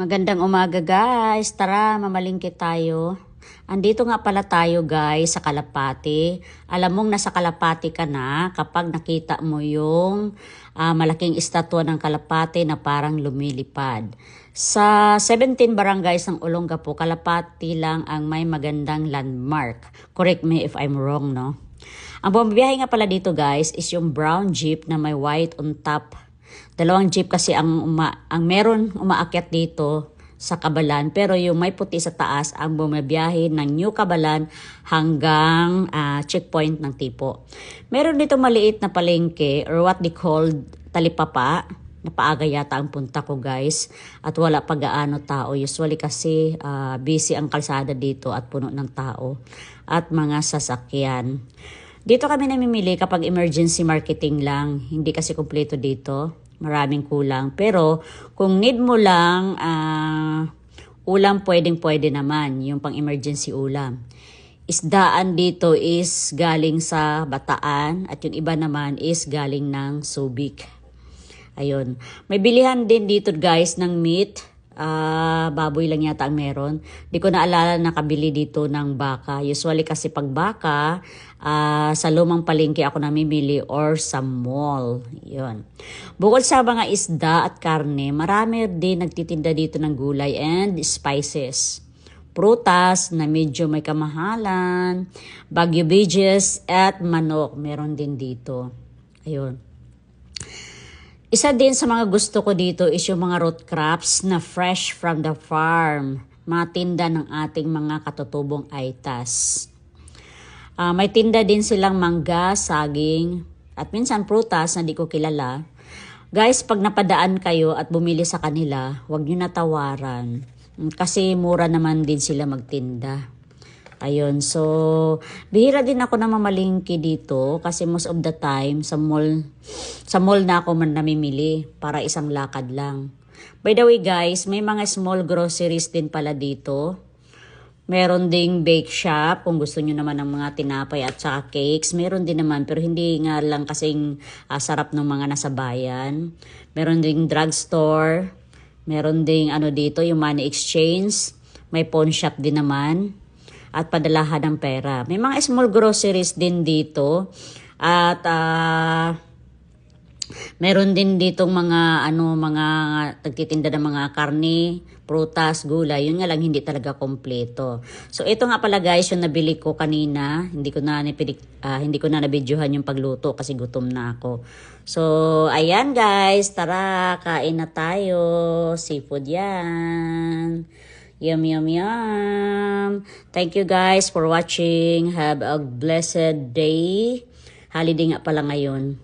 Magandang umaga guys, tara mamalingki tayo. Andito nga pala tayo guys sa Kalapati. Alam mong nasa Kalapati ka na kapag nakita mo yung malaking estatwa ng Kalapati na parang lumilipad. Sa 17 barangays ng Olongapo, Kalapati lang ang may magandang landmark. Correct me if I'm wrong, no? Ang bumabiyahe nga pala dito guys is yung brown jeep na may white on top. Dalawang jeep kasi ang meron umaakyat dito sa Cabalan, pero yung may puti sa taas ang bumabiyahe ng New Cabalan hanggang checkpoint ng Tipo. Meron dito maliit na palengke or what they call talipapa. Napaaga yata ang punta ko guys at wala pa gaano tao. Usually kasi busy ang kalsada dito at puno ng tao at mga sasakyan. Dito kami namimili kapag emergency marketing lang. Hindi kasi kumpleto dito. Maraming kulang. Pero kung need mo lang ulam, pwede naman. Yung pang emergency ulam. Isdaan dito is galing sa Bataan at yung iba naman is galing ng Subic. Ayun. May bilihan din dito guys ng meat. Baboy lang yata ang meron. Di ko naalala nakabili dito ng baka. Usually kasi pag baka, sa lumang palengke ako namimili or sa mall. Yun. Bukod sa mga isda at karne, marami din nagtitinda dito ng gulay and spices. Prutas na medyo may kamahalan, Baguio Beaches at manok. Meron din dito. Ayun. Isa din sa mga gusto ko dito is yung mga root crops na fresh from the farm. Mga tinda ng ating mga katutubong aitas. May tinda din silang mangga, saging, at minsan prutas na di ko kilala. Guys, pag napadaan kayo at bumili sa kanila, huwag nyo natawaran. Kasi mura naman din sila magtinda. Ayun, so bihira din ako na mamalingki dito kasi most of the time sa mall na ako man namimili para isang lakad lang. By the way guys, may mga small groceries din pala dito. Meron ding bake shop kung gusto nyo naman ng mga tinapay at saka cakes. Meron din naman pero hindi nga lang kasing sarap ng mga nasa bayan. Meron ding drugstore. Meron ding dito yung money exchange. May pawn shop din naman. At padalahan ng pera. May mga small groceries din dito. At meron din ditong mga mga nagtitinda ng mga karne, prutas, gulay. Yun nga lang hindi talaga kompleto. So ito nga pala guys yung nabili ko kanina. Hindi ko na nabidyohan yung pagluto kasi gutom na ako. So ayan guys, tara kain na tayo. Seafood yan. Yum, yum, yum. Thank you guys for watching. Have a blessed day. Holiday nga pala ngayon.